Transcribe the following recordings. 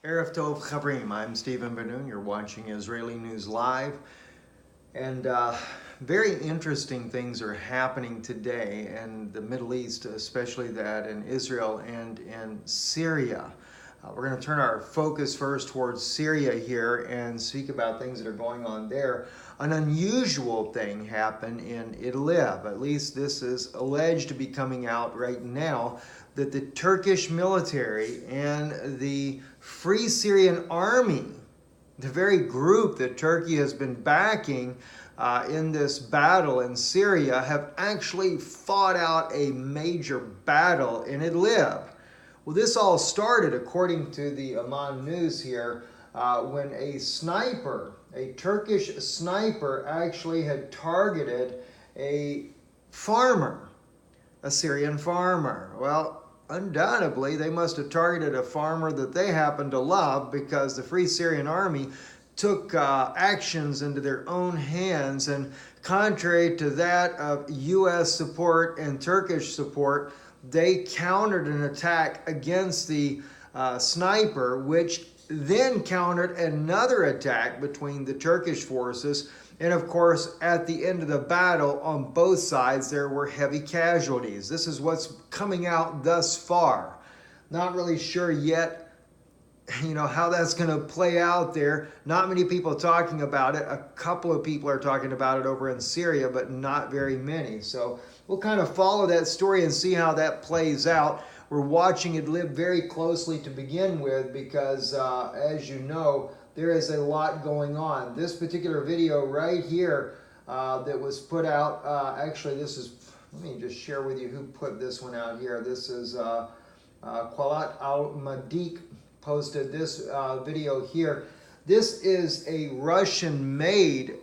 Erev Tov Chavrim. I'm Stephen Ben-Nun. You're watching Israeli News Live. And very interesting things are happening today in the Middle East, especially that in Israel and in Syria. We're going to turn our focus first towards Syria here and speak about things that are going on there. An unusual thing happened in Idlib. At least this is alleged to be coming out right now, that the Turkish military and the Free Syrian Army, the very group that Turkey has been backing in this battle in Syria, have actually fought out a major battle in Idlib. Well, this all started, according to the Amman News here, when a Turkish sniper, actually had targeted a farmer, a Syrian farmer. Well, undoubtedly, they must have targeted a farmer that they happened to love, because the Free Syrian Army took actions into their own hands, and contrary to that of U.S. support and Turkish support, they countered an attack against the sniper, which then countered another attack between the Turkish forces. And of course, at the end of the battle, on both sides, there were heavy casualties. This is what's coming out thus far. Not really sure yet, how that's going to play out there. Not many people talking about it. A couple of people are talking about it over in Syria, but not very many. So we'll kind of follow that story and see how that plays out. We're watching Idlib very closely to begin with, because as you know, there is a lot going on. This particular video right here that was put out, let me just share with you who put this one out here. This is Qalat al-Madik posted this video here. This is a Russian-made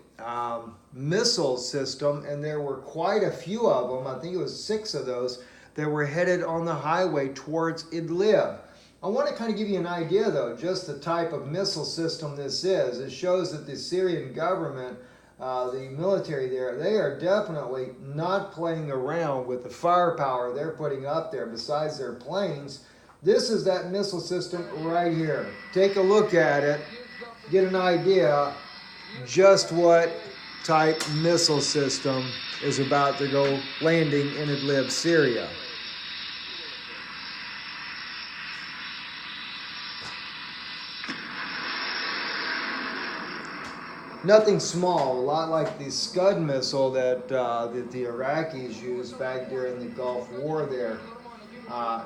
missile system, and there were quite a few of them. I think it was 6 of those that were headed on the highway towards Idlib. I want to kind of give you an idea, though, just the type of missile system this is. It shows that the Syrian government, the military there, they are definitely not playing around with the firepower they're putting up there besides their planes. This is that missile system right here. Take a look at it, get an idea just what type missile system is about to go landing in Idlib, Syria. Nothing small, a lot like the Scud missile that the Iraqis used back during the Gulf War there.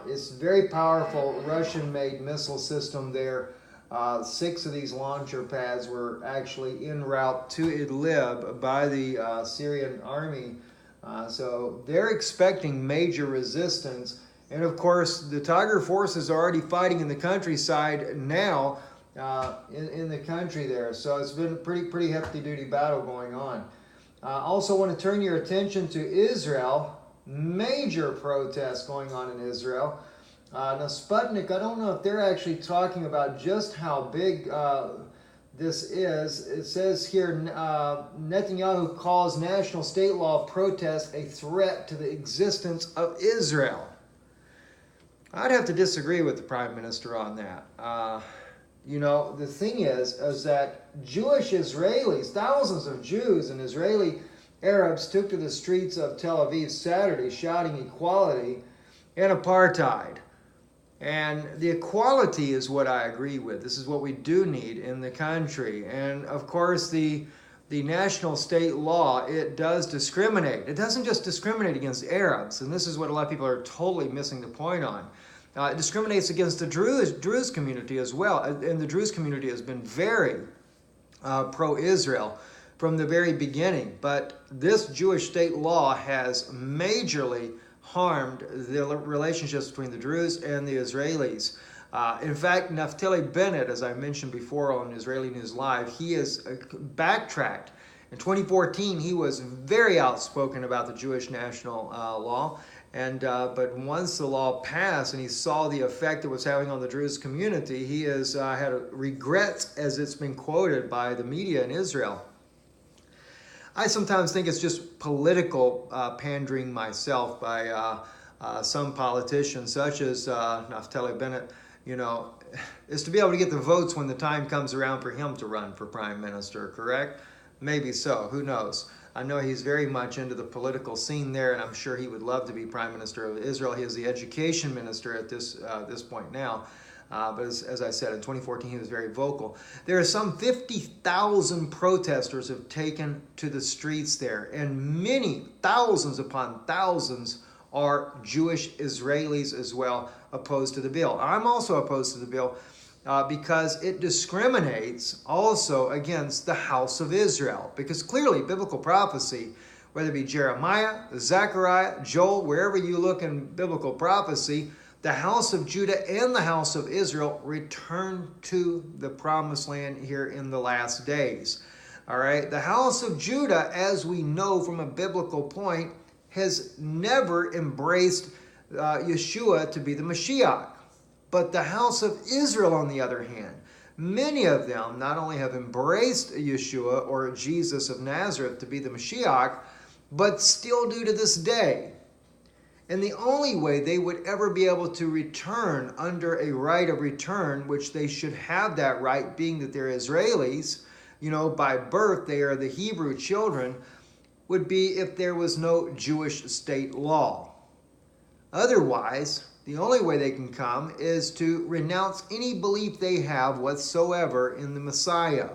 It's a very powerful Russian-made missile system there. 6 of these launcher pads were actually en route to Idlib by the Syrian army. So they're expecting major resistance. And of course, the Tiger forces are already fighting in the countryside now, in the country there. So it's been a pretty hefty duty battle going on. Also want to turn your attention to Israel. Major protests going on in Israel. Now Sputnik, I don't know if they're actually talking about just how big this is. It says here, Netanyahu calls national state law protest a threat to the existence of Israel. I'd have to disagree with the Prime Minister on that. The thing is that Jewish Israelis, thousands of Jews and Israeli Arabs took to the streets of Tel Aviv Saturday shouting equality and apartheid. And the equality is what I agree with. This is what we do need in the country. And of course, the national state law, it does discriminate. It doesn't just discriminate against Arabs, and this is what a lot of people are totally missing the point on. It discriminates against the Druze community as well. And the Druze community has been very pro-Israel from the very beginning. But this Jewish state law has majorly harmed the relationships between the Druze and the Israelis. In fact, Naftali Bennett, as I mentioned before on Israeli News Live, he has backtracked. In 2014, he was very outspoken about the Jewish national law. But once the law passed and he saw the effect it was having on the Druze community, he has had regrets, as it's been quoted by the media in Israel. I sometimes think it's just political pandering myself by some politicians, such as Naftali Bennett. is to be able to get the votes when the time comes around for him to run for prime minister, correct? Maybe so, who knows? I know he's very much into the political scene there, and I'm sure he would love to be prime minister of Israel. He is the education minister at this point now. But as I said, in 2014, he was very vocal. There are some 50,000 protesters have taken to the streets there, and many, thousands upon thousands, are Jewish Israelis as well opposed to the bill. I'm also opposed to the bill because it discriminates also against the house of Israel. Because clearly, biblical prophecy, whether it be Jeremiah, Zechariah, Joel, wherever you look in biblical prophecy, the house of Judah and the house of Israel return to the promised land here in the last days. All right, the house of Judah, as we know from a biblical point, has never embraced Yeshua to be the Mashiach. But the house of Israel, on the other hand, many of them not only have embraced Yeshua or Jesus of Nazareth to be the Mashiach, but still do to this day. And the only way they would ever be able to return under a right of return, which they should have that right, being that they're Israelis, by birth they are the Hebrew children, would be if there was no Jewish state law. Otherwise, the only way they can come is to renounce any belief they have whatsoever in the Messiah.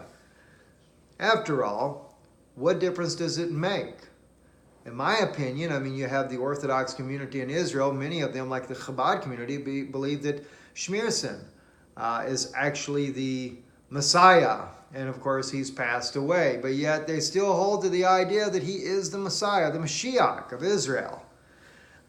After all, what difference does it make? In my opinion, you have the Orthodox community in Israel. Many of them, like the Chabad community, believe that Shmierson is actually the Messiah. And of course, he's passed away. But yet they still hold to the idea that he is the Messiah, the Mashiach of Israel.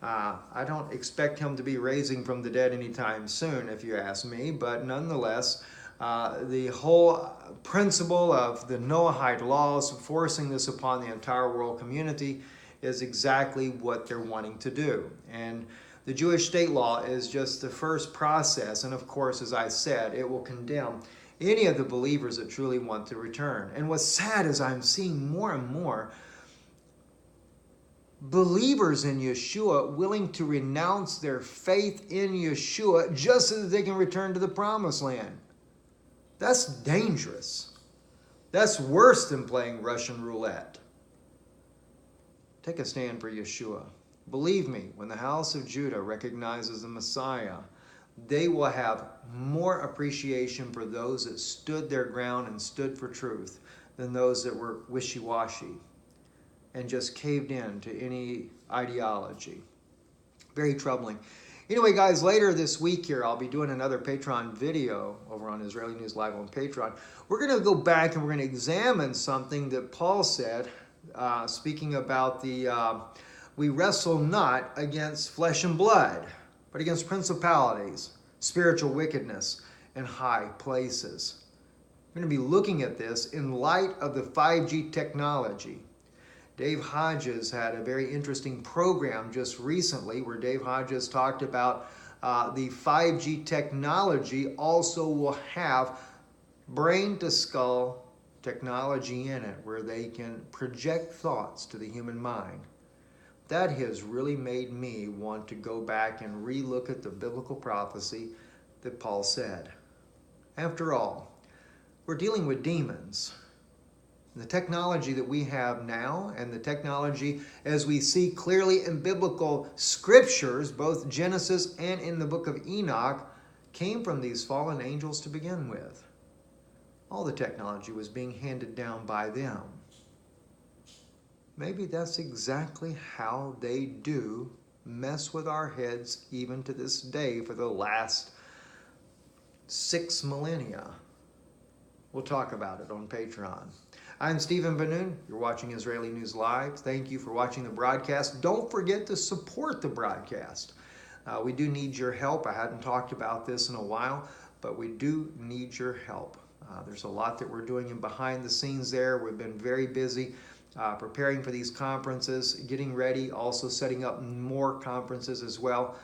I don't expect him to be raising from the dead anytime soon, if you ask me. But nonetheless, the whole principle of the Noahide laws forcing this upon the entire world community is exactly what they're wanting to do. And the Jewish state law is just the first process. And of course, as I said, it will condemn any of the believers that truly want to return. And what's sad is I'm seeing more and more believers in Yeshua willing to renounce their faith in Yeshua just so that they can return to the promised land. That's dangerous. That's worse than playing Russian roulette. Take a stand for Yeshua. Believe me, when the house of Judah recognizes the Messiah, they will have more appreciation for those that stood their ground and stood for truth than those that were wishy-washy and just caved in to any ideology. Very troubling. Anyway, guys, later this week here, I'll be doing another Patreon video over on Israeli News Live on Patreon. We're going to go back and we're going to examine something that Paul said, speaking about we wrestle not against flesh and blood, but against principalities, spiritual wickedness, and high places. We're going to be looking at this in light of the 5G technology. Dave Hodges had a very interesting program just recently where Dave Hodges talked about the 5G technology also will have brain-to-skull technology in it where they can project thoughts to the human mind. That has really made me want to go back and re-look at the biblical prophecy that Paul said. After all, we're dealing with demons. The technology that we have now and the technology as we see clearly in biblical scriptures, both Genesis and in the book of Enoch, came from these fallen angels to begin with. All the technology was being handed down by them. Maybe that's exactly how they do mess with our heads even to this day for the last 6 millennia. We'll talk about it on Patreon. I'm Stephen Ben-Nun. You're watching Israeli News Live. Thank you for watching the broadcast. Don't forget to support the broadcast. We do need your help. I hadn't talked about this in a while, but we do need your help. There's a lot that we're doing in behind the scenes there. We've been very busy preparing for these conferences, getting ready, also setting up more conferences as well,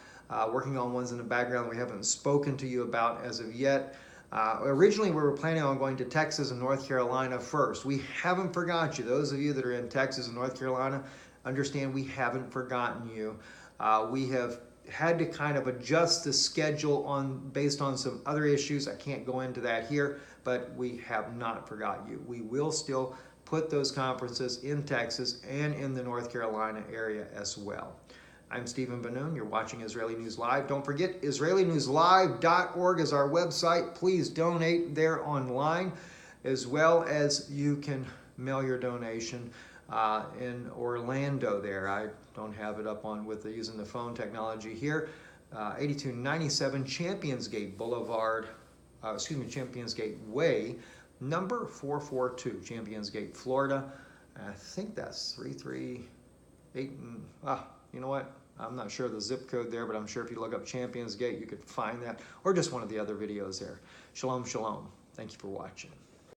working on ones in the background we haven't spoken to you about as of yet. Originally, we were planning on going to Texas and North Carolina first. We haven't forgot you. Those of you that are in Texas and North Carolina, understand we haven't forgotten you. We have had to kind of adjust the schedule based on some other issues. I can't go into that here, but we have not forgot you. We will still put those conferences in Texas and in the North Carolina area as well. I'm Stephen Ben-Nun. You're watching Israeli News Live. Don't forget, IsraeliNewsLive.org is our website. Please donate there online, as well as you can mail your donation in Orlando there. I don't have it up on using the phone technology here. 8297 Champions Gate Boulevard, Champions Gate Way, number 442, Champions Gate, Florida. I think that's 338. You know what? I'm not sure the zip code there, but I'm sure if you look up Champions Gate, you could find that, or just one of the other videos there. Shalom, shalom. Thank you for watching.